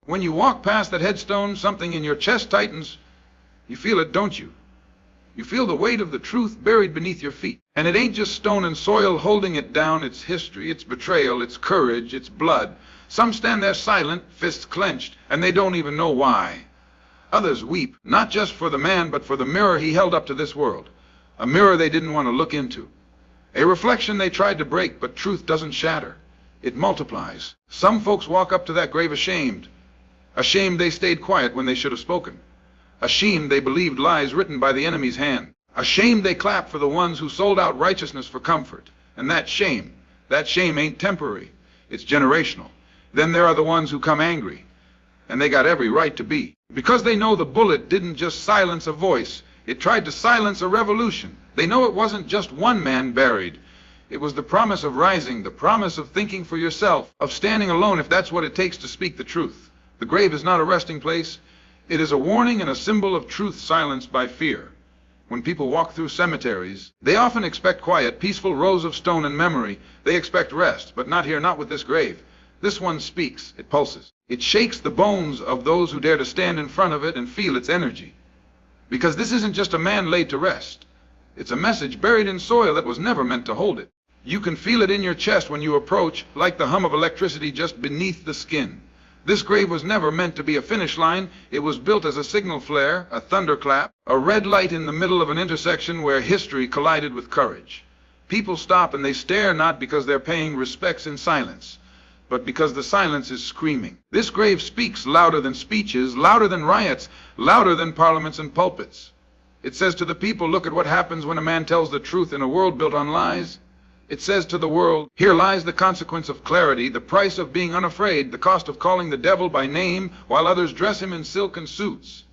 When you walk past that headstone, something in your chest tightens. You feel it, don't you? You feel the weight of the truth buried beneath your feet. And it ain't just stone and soil holding it down. It's history, it's betrayal, it's courage, it's blood. Some stand there silent, fists clenched, and they don't even know why. Others weep, not just for the man, but for the mirror he held up to this world. A mirror they didn't want to look into. A reflection they tried to break, but truth doesn't shatter. It multiplies. Some folks walk up to that grave ashamed. Ashamed they stayed quiet when they should have spoken. Ashamed they believed lies written by the enemy's hand. Ashamed they clap for the ones who sold out righteousness for comfort. And that shame ain't temporary. It's generational. Then there are the ones who come angry. And they got every right to be. Because they know the bullet didn't just silence a voice. It tried to silence a revolution. They know it wasn't just one man buried. It was the promise of rising, the promise of thinking for yourself, of standing alone if that's what it takes to speak the truth. The grave is not a resting place. It is a warning and a symbol of truth silenced by fear. When people walk through cemeteries, they often expect quiet, peaceful rows of stone and memory. They expect rest, but not here, not with this grave. This one speaks, it pulses. It shakes the bones of those who dare to stand in front of it and feel its energy. Because this isn't just a man laid to rest. It's a message buried in soil that was never meant to hold it. You can feel it in your chest when you approach, like the hum of electricity just beneath the skin. This grave was never meant to be a finish line. It was built as a signal flare, a thunderclap, a red light in the middle of an intersection where history collided with courage. People stop and they stare not because they're paying respects in silence, but because the silence is screaming. This grave speaks louder than speeches, louder than riots, louder than parliaments and pulpits. It says to the people, look at what happens when a man tells the truth in a world built on lies. It says to the world, here lies the consequence of clarity, the price of being unafraid, the cost of calling the devil by name while others dress him in silken suits.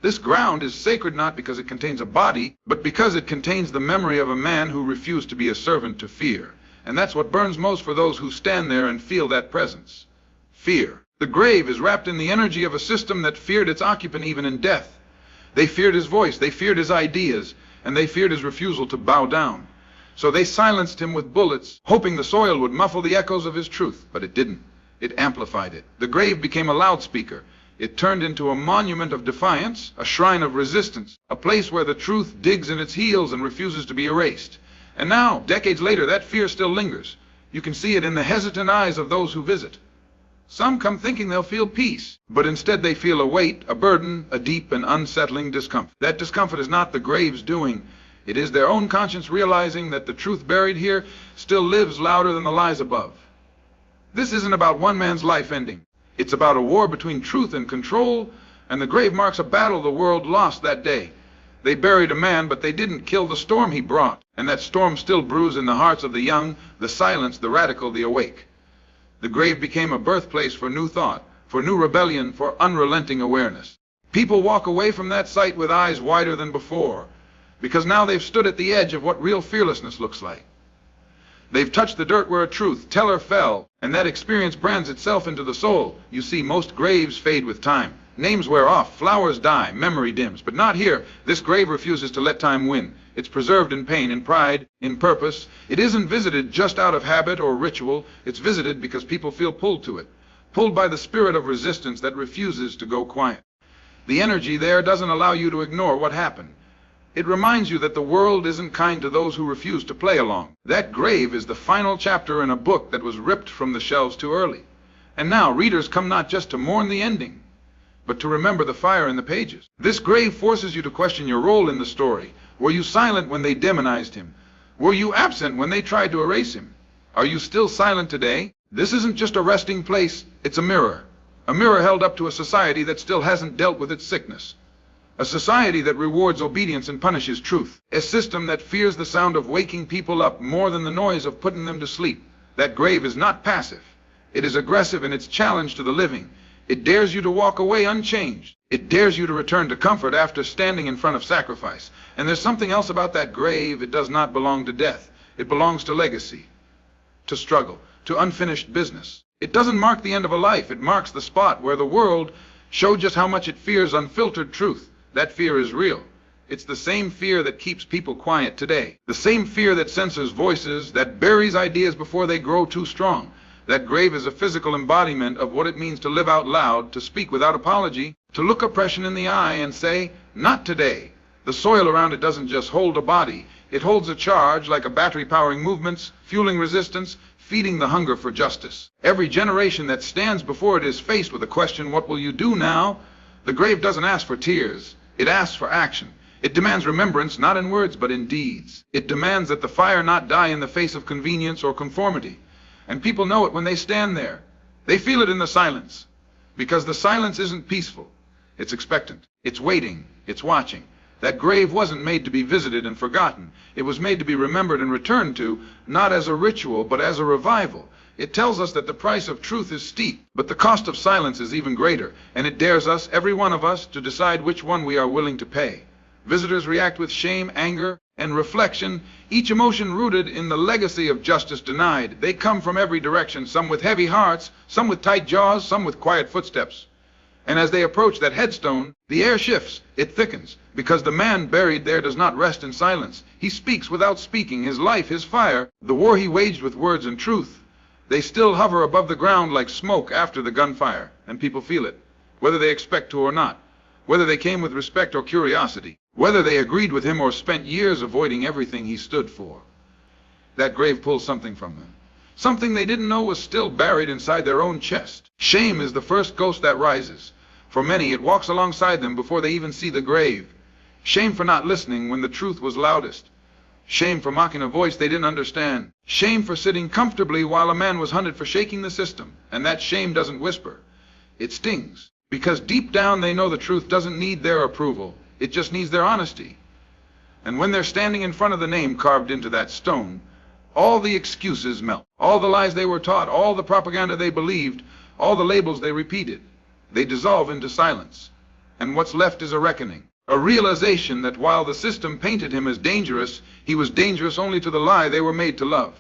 This ground is sacred not because it contains a body, but because it contains the memory of a man who refused to be a servant to fear. And that's what burns most for those who stand there and feel that presence. Fear. The grave is wrapped in the energy of a system that feared its occupant even in death. They feared his voice, they feared his ideas, and they feared his refusal to bow down. So they silenced him with bullets, hoping the soil would muffle the echoes of his truth, but it didn't. It amplified it. The grave became a loudspeaker. It turned into a monument of defiance, a shrine of resistance, a place where the truth digs in its heels and refuses to be erased. And now, decades later, that fear still lingers. You can see it in the hesitant eyes of those who visit. Some come thinking they'll feel peace, but instead they feel a weight, a burden, a deep and unsettling discomfort. That discomfort is not the grave's doing. It is their own conscience realizing that the truth buried here still lives louder than the lies above. This isn't about one man's life ending. It's about a war between truth and control, and the grave marks a battle the world lost that day. They buried a man, but they didn't kill the storm he brought, and that storm still brews in the hearts of the young, the silenced, the radical, the awake. The grave became a birthplace for new thought, for new rebellion, for unrelenting awareness. People walk away from that site with eyes wider than before, because now they've stood at the edge of what real fearlessness looks like. They've touched the dirt where a truth teller fell, and that experience brands itself into the soul. You see, most graves fade with time. Names wear off, flowers die, memory dims. But not here. This grave refuses to let time win. It's preserved in pain, in pride, in purpose. It isn't visited just out of habit or ritual. It's visited because people feel pulled to it, pulled by the spirit of resistance that refuses to go quiet. The energy there doesn't allow you to ignore what happened. It reminds you that the world isn't kind to those who refuse to play along. That grave is the final chapter in a book that was ripped from the shelves too early. And now readers come not just to mourn the ending, but to remember the fire in the pages. This grave forces you to question your role in the story. Were you silent when they demonized him? Were you absent when they tried to erase him? Are you still silent today? This isn't just a resting place, it's a mirror. A mirror held up to a society that still hasn't dealt with its sickness. A society that rewards obedience and punishes truth. A system that fears the sound of waking people up more than the noise of putting them to sleep. That grave is not passive. It is aggressive in its challenge to the living. It dares you to walk away unchanged. It dares you to return to comfort after standing in front of sacrifice. And there's something else about that grave. It does not belong to death. It belongs to legacy, to struggle, to unfinished business. It doesn't mark the end of a life. It marks the spot where the world showed just how much it fears unfiltered truth. That fear is real. It's the same fear that keeps people quiet today. The same fear that censors voices, that buries ideas before they grow too strong. That grave is a physical embodiment of what it means to live out loud, to speak without apology, to look oppression in the eye and say, "Not today." The soil around it doesn't just hold a body. It holds a charge like a battery powering movements, fueling resistance, feeding the hunger for justice. Every generation that stands before it is faced with the question, "What will you do now?" The grave doesn't ask for tears. It asks for action. It demands remembrance, not in words, but in deeds. It demands that the fire not die in the face of convenience or conformity. And people know it when they stand there. They feel it in the silence. Because the silence isn't peaceful. It's expectant. It's waiting. It's watching. That grave wasn't made to be visited and forgotten. It was made to be remembered and returned to, not as a ritual, but as a revival. It tells us that the price of truth is steep, but the cost of silence is even greater, and it dares us, every one of us, to decide which one we are willing to pay. Visitors react with shame, anger, and reflection, each emotion rooted in the legacy of justice denied. They come from every direction, some with heavy hearts, some with tight jaws, some with quiet footsteps. And as they approach that headstone, the air shifts, it thickens, because the man buried there does not rest in silence. He speaks without speaking, his life, his fire, the war he waged with words and truth. They still hover above the ground like smoke after the gunfire, and people feel it, whether they expect to or not, whether they came with respect or curiosity, whether they agreed with him or spent years avoiding everything he stood for. That grave pulls something from them, something they didn't know was still buried inside their own chest. Shame is the first ghost that rises. For many, it walks alongside them before they even see the grave. Shame for not listening when the truth was loudest. Shame for mocking a voice they didn't understand. Shame for sitting comfortably while a man was hunted for shaking the system. And that shame doesn't whisper. It stings. Because deep down they know the truth doesn't need their approval. It just needs their honesty. And when they're standing in front of the name carved into that stone, all the excuses melt. All the lies they were taught, all the propaganda they believed, all the labels they repeated, they dissolve into silence. And what's left is a reckoning. A realization that while the system painted him as dangerous, he was dangerous only to the lie they were made to love.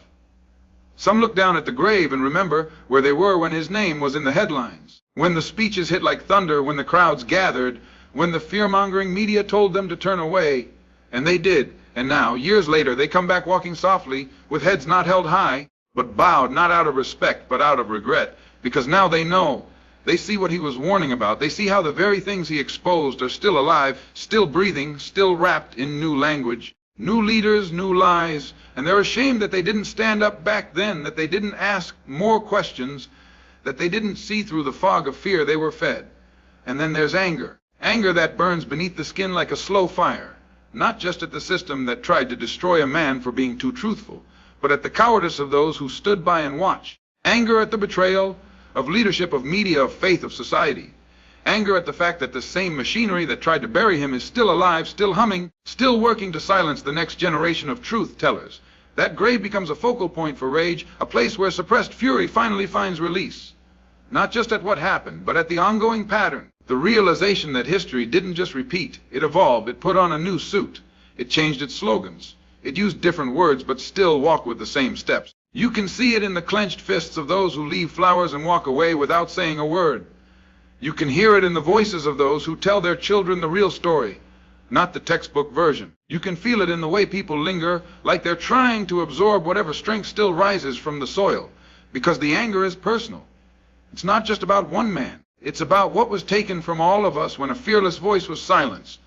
Some look down at the grave and remember where they were when his name was in the headlines, when the speeches hit like thunder, when the crowds gathered, when the fear-mongering media told them to turn away. And they did. And now, years later, they come back walking softly, with heads not held high, but bowed not out of respect, but out of regret, because now they know. They see what he was warning about. They see how the very things he exposed are still alive, still breathing, still wrapped in new language. New leaders, new lies, and they're ashamed that they didn't stand up back then, that they didn't ask more questions, that they didn't see through the fog of fear they were fed. And then there's anger. Anger that burns beneath the skin like a slow fire. Not just at the system that tried to destroy a man for being too truthful, but at the cowardice of those who stood by and watched. Anger at the betrayal of leadership, of media, of faith, of society. Anger at the fact that the same machinery that tried to bury him is still alive, still humming, still working to silence the next generation of truth tellers. That grave becomes a focal point for rage, a place where suppressed fury finally finds release. Not just at what happened, but at the ongoing pattern. The realization that history didn't just repeat, it evolved, it put on a new suit. It changed its slogans. It used different words, but still walked with the same steps. You can see it in the clenched fists of those who leave flowers and walk away without saying a word. You can hear it in the voices of those who tell their children the real story, not the textbook version. You can feel it in the way people linger, like they're trying to absorb whatever strength still rises from the soil, because the anger is personal. It's not just about one man. It's about what was taken from all of us when a fearless voice was silenced.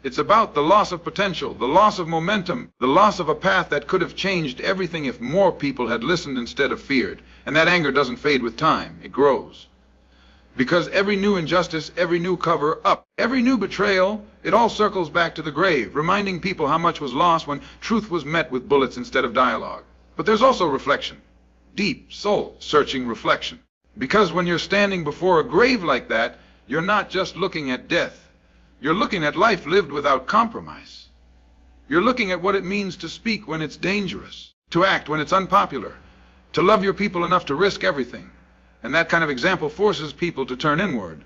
It's about the loss of potential, the loss of momentum, the loss of a path that could have changed everything if more people had listened instead of feared. And that anger doesn't fade with time, it grows. Because every new injustice, every new cover-up, every new betrayal, it all circles back to the grave, reminding people how much was lost when truth was met with bullets instead of dialogue. But there's also reflection, deep, soul-searching reflection. Because when you're standing before a grave like that, you're not just looking at death. You're looking at life lived without compromise. You're looking at what it means to speak when it's dangerous, to act when it's unpopular, to love your people enough to risk everything. And that kind of example forces people to turn inward,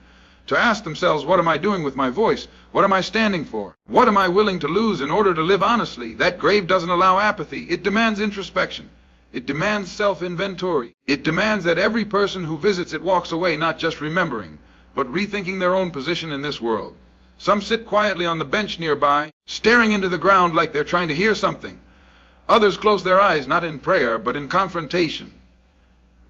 to ask themselves, what am I doing with my voice? What am I standing for? What am I willing to lose in order to live honestly? That grave doesn't allow apathy. It demands introspection. It demands self-inventory. It demands that every person who visits it walks away not just remembering, but rethinking their own position in this world. Some sit quietly on the bench nearby, staring into the ground like they're trying to hear something. Others close their eyes, not in prayer, but in confrontation.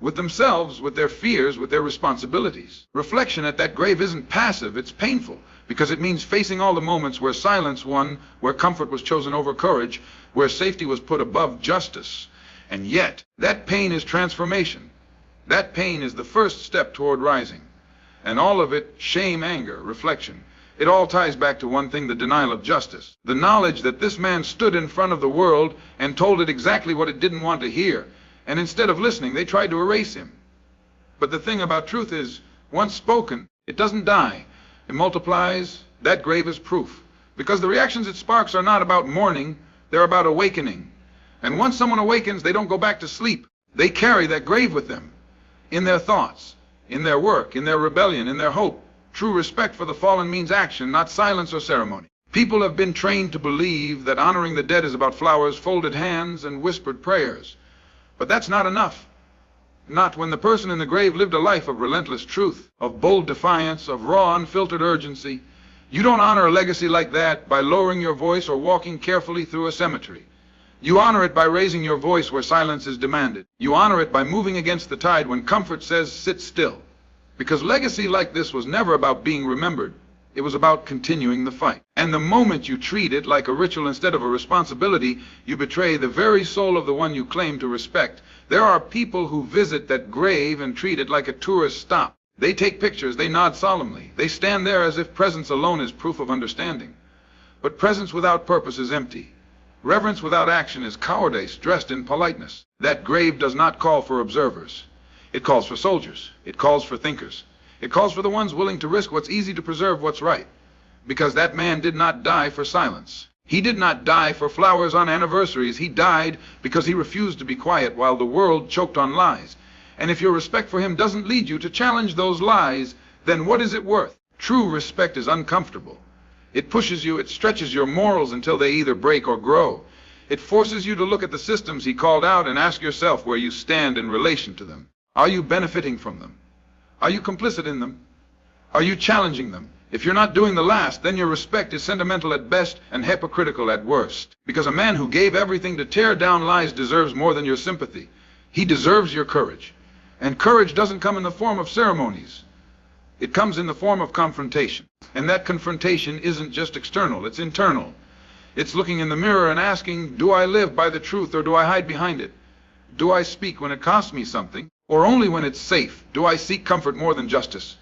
with themselves, with their fears, with their responsibilities. Reflection at that grave isn't passive, it's painful, because it means facing all the moments where silence won, where comfort was chosen over courage, where safety was put above justice. And yet, that pain is transformation. That pain is the first step toward rising. And all of it, shame, anger, reflection, it all ties back to one thing, the denial of justice. The knowledge that this man stood in front of the world and told it exactly what it didn't want to hear. And instead of listening, they tried to erase him. But the thing about truth is, once spoken, it doesn't die. It multiplies. That grave is proof. Because the reactions it sparks are not about mourning, they're about awakening. And once someone awakens, they don't go back to sleep. They carry that grave with them, in their thoughts, in their work, in their rebellion, in their hope. True respect for the fallen means action, not silence or ceremony. People have been trained to believe that honoring the dead is about flowers, folded hands, and whispered prayers. But that's not enough. Not when the person in the grave lived a life of relentless truth, of bold defiance, of raw, unfiltered urgency. You don't honor a legacy like that by lowering your voice or walking carefully through a cemetery. You honor it by raising your voice where silence is demanded. You honor it by moving against the tide when comfort says sit still. Because legacy like this was never about being remembered. It was about continuing the fight. And the moment you treat it like a ritual instead of a responsibility, you betray the very soul of the one you claim to respect. There are people who visit that grave and treat it like a tourist stop. They take pictures, they nod solemnly. They stand there as if presence alone is proof of understanding. But presence without purpose is empty. Reverence without action is cowardice dressed in politeness. That grave does not call for observers. It calls for soldiers. It calls for thinkers. It calls for the ones willing to risk what's easy to preserve what's right. Because that man did not die for silence. He did not die for flowers on anniversaries. He died because he refused to be quiet while the world choked on lies. And if your respect for him doesn't lead you to challenge those lies, then what is it worth? True respect is uncomfortable. It pushes you, it stretches your morals until they either break or grow. It forces you to look at the systems he called out and ask yourself where you stand in relation to them. Are you benefiting from them? Are you complicit in them? Are you challenging them? If you're not doing the last, then your respect is sentimental at best and hypocritical at worst. Because a man who gave everything to tear down lies deserves more than your sympathy. He deserves your courage. And courage doesn't come in the form of ceremonies. It comes in the form of confrontation. And that confrontation isn't just external, it's internal. It's looking in the mirror and asking, do I live by the truth or do I hide behind it? Do I speak when it costs me something, or only when it's safe? Do I seek comfort more than justice?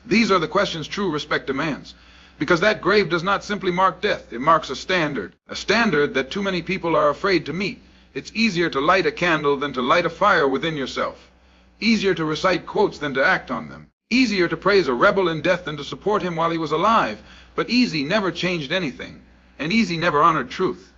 These are the questions true respect demands. Because that grave does not simply mark death, it marks a standard that too many people are afraid to meet. It's easier to light a candle than to light a fire within yourself. Easier to recite quotes than to act on them. Easier to praise a rebel in death than to support him while he was alive. But easy never changed anything, and easy never honored truth.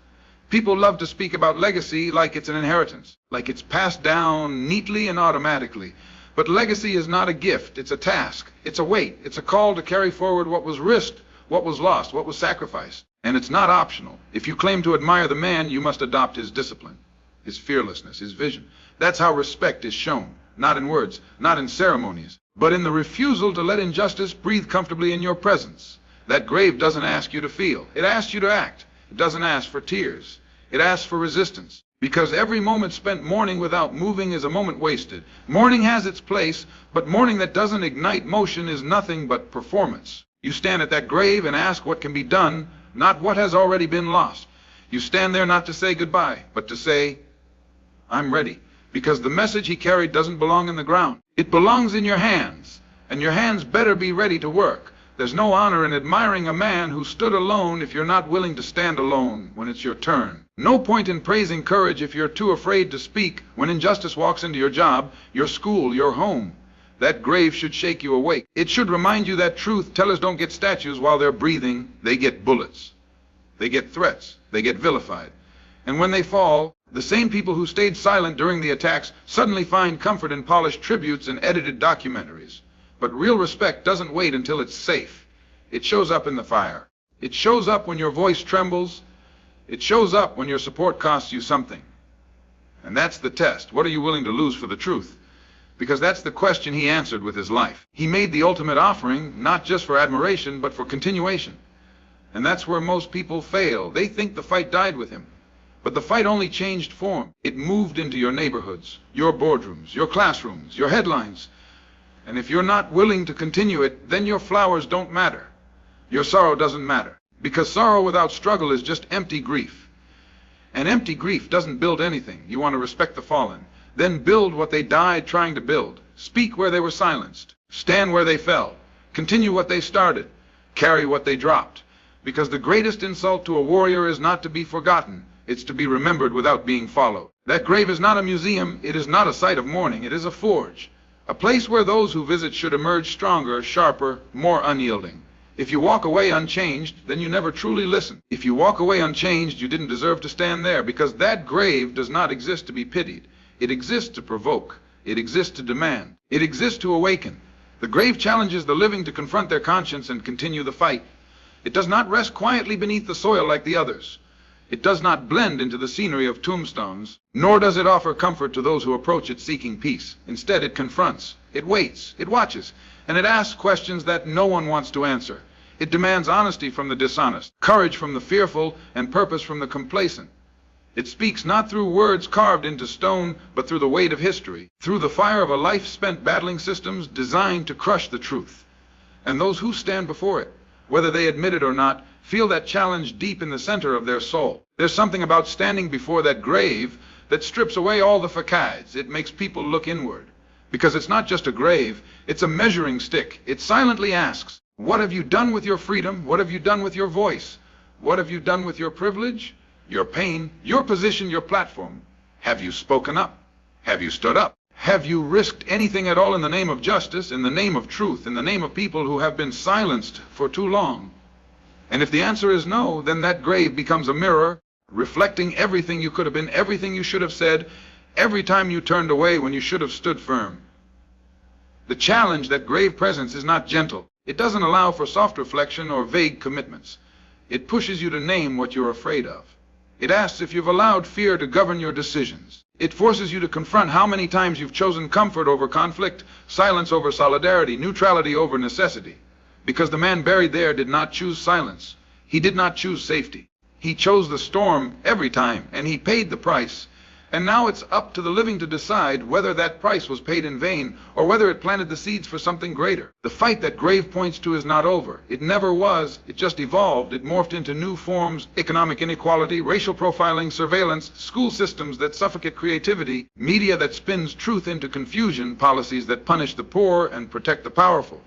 People love to speak about legacy like it's an inheritance, like it's passed down neatly and automatically. But legacy is not a gift, it's a task, it's a weight, it's a call to carry forward what was risked, what was lost, what was sacrificed. And it's not optional. If you claim to admire the man, you must adopt his discipline, his fearlessness, his vision. That's how respect is shown, not in words, not in ceremonies, but in the refusal to let injustice breathe comfortably in your presence. That grave doesn't ask you to feel, it asks you to act. It doesn't ask for tears. It asks for resistance. Because every moment spent mourning without moving is a moment wasted. Mourning has its place, but mourning that doesn't ignite motion is nothing but performance. You stand at that grave and ask what can be done, not what has already been lost. You stand there not to say goodbye, but to say, I'm ready. Because the message he carried doesn't belong in the ground. It belongs in your hands, and your hands better be ready to work. There's no honor in admiring a man who stood alone if you're not willing to stand alone when it's your turn. No point in praising courage if you're too afraid to speak when injustice walks into your job, your school, your home. That grave should shake you awake. It should remind you that truth tellers don't get statues while they're breathing. They get bullets. They get threats. They get vilified. And when they fall, the same people who stayed silent during the attacks suddenly find comfort in polished tributes and edited documentaries. But real respect doesn't wait until it's safe. It shows up in the fire. It shows up when your voice trembles. It shows up when your support costs you something. And that's the test. What are you willing to lose for the truth? Because that's the question he answered with his life. He made the ultimate offering, not just for admiration, but for continuation. And that's where most people fail. They think the fight died with him. But the fight only changed form. It moved into your neighborhoods, your boardrooms, your classrooms, your headlines. And if you're not willing to continue it, then your flowers don't matter. Your sorrow doesn't matter. Because sorrow without struggle is just empty grief. And empty grief doesn't build anything. You want to respect the fallen. Then build what they died trying to build. Speak where they were silenced. Stand where they fell. Continue what they started. Carry what they dropped. Because the greatest insult to a warrior is not to be forgotten. It's to be remembered without being followed. That grave is not a museum. It is not a site of mourning. It is a forge. A place where those who visit should emerge stronger, sharper, more unyielding. If you walk away unchanged, then you never truly listen. If you walk away unchanged, you didn't deserve to stand there, because that grave does not exist to be pitied. It exists to provoke. It exists to demand. It exists to awaken. The grave challenges the living to confront their conscience and continue the fight. It does not rest quietly beneath the soil like the others. It does not blend into the scenery of tombstones, nor does it offer comfort to those who approach it seeking peace. Instead, it confronts, it waits, it watches, and it asks questions that no one wants to answer. It demands honesty from the dishonest, courage from the fearful, and purpose from the complacent. It speaks not through words carved into stone, but through the weight of history, through the fire of a life spent battling systems designed to crush the truth. And those who stand before it, whether they admit it or not, feel that challenge deep in the center of their soul. There's something about standing before that grave that strips away all the facades. It makes people look inward. Because it's not just a grave, it's a measuring stick. It silently asks, what have you done with your freedom? What have you done with your voice? What have you done with your privilege, your pain, your position, your platform? Have you spoken up? Have you stood up? Have you risked anything at all in the name of justice, in the name of truth, in the name of people who have been silenced for too long? And if the answer is no, then that grave becomes a mirror, reflecting everything you could have been, everything you should have said, every time you turned away when you should have stood firm. The challenge that grave presence is not gentle. It doesn't allow for soft reflection or vague commitments. It pushes you to name what you're afraid of. It asks if you've allowed fear to govern your decisions. It forces you to confront how many times you've chosen comfort over conflict, silence over solidarity, neutrality over necessity. Because the man buried there did not choose silence. He did not choose safety. He chose the storm every time, and he paid the price. And now it's up to the living to decide whether that price was paid in vain, or whether it planted the seeds for something greater. The fight that grave points to is not over. It never was. It just evolved. It morphed into new forms: economic inequality, racial profiling, surveillance, school systems that suffocate creativity, media that spins truth into confusion, policies that punish the poor and protect the powerful.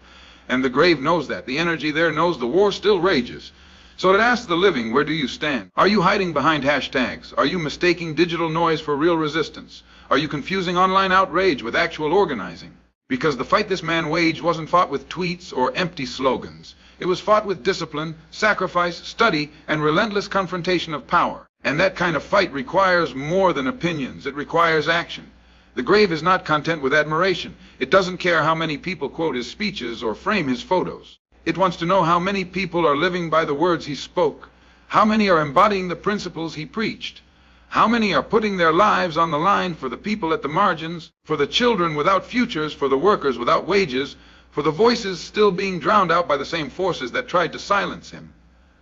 And the grave knows that. The energy there knows the war still rages. So it asks the living, where do you stand? Are you hiding behind hashtags? Are you mistaking digital noise for real resistance? Are you confusing online outrage with actual organizing? Because the fight this man waged wasn't fought with tweets or empty slogans. It was fought with discipline, sacrifice, study, and relentless confrontation of power. And that kind of fight requires more than opinions. It requires action. The grave is not content with admiration. It doesn't care how many people quote his speeches or frame his photos. It wants to know how many people are living by the words he spoke, how many are embodying the principles he preached, how many are putting their lives on the line for the people at the margins, for the children without futures, for the workers without wages, for the voices still being drowned out by the same forces that tried to silence him.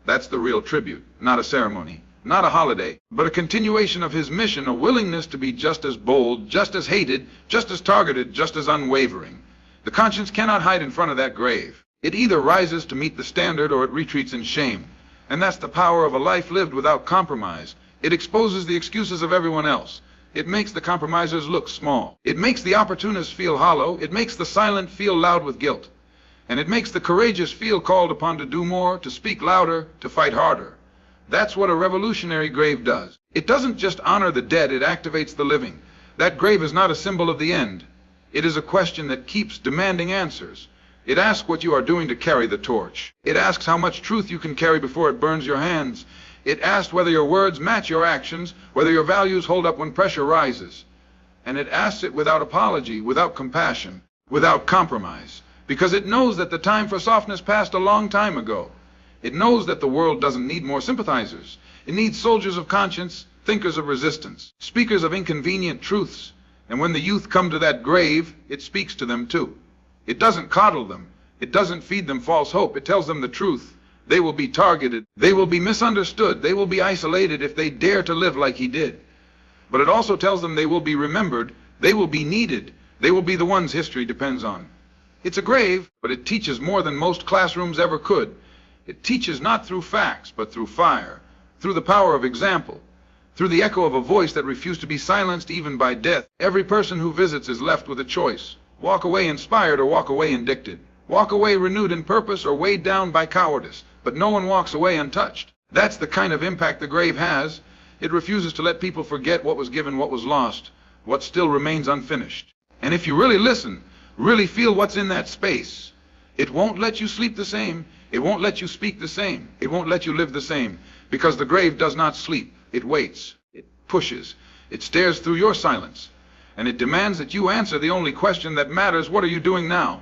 That's the real tribute, not a ceremony, not a holiday, but a continuation of his mission, a willingness to be just as bold, just as hated, just as targeted, just as unwavering. The conscience cannot hide in front of that grave. It either rises to meet the standard or it retreats in shame. And that's the power of a life lived without compromise. It exposes the excuses of everyone else. It makes the compromisers look small. It makes the opportunists feel hollow. It makes the silent feel loud with guilt. And it makes the courageous feel called upon to do more, to speak louder, to fight harder. That's what a revolutionary grave does. It doesn't just honor the dead, it activates the living. That grave is not a symbol of the end. It is a question that keeps demanding answers. It asks what you are doing to carry the torch. It asks how much truth you can carry before it burns your hands. It asks whether your words match your actions, whether your values hold up when pressure rises. And it asks it without apology, without compassion, without compromise. Because it knows that the time for softness passed a long time ago. It knows that the world doesn't need more sympathizers. It needs soldiers of conscience, thinkers of resistance, speakers of inconvenient truths. And when the youth come to that grave, it speaks to them too. It doesn't coddle them. It doesn't feed them false hope. It tells them the truth. They will be targeted. They will be misunderstood. They will be isolated if they dare to live like he did. But it also tells them they will be remembered. They will be needed. They will be the ones history depends on. It's a grave, but it teaches more than most classrooms ever could. It teaches not through facts, but through fire, through the power of example, through the echo of a voice that refused to be silenced even by death. Every person who visits is left with a choice. Walk away inspired or walk away indicted. Walk away renewed in purpose or weighed down by cowardice. But no one walks away untouched. That's the kind of impact the grave has. It refuses to let people forget what was given, what was lost, what still remains unfinished. And if you really listen, really feel what's in that space, it won't let you sleep the same. It won't let you speak the same. It won't let you live the same. Because the grave does not sleep. It waits. It pushes. It stares through your silence. And it demands that you answer the only question that matters: what are you doing now?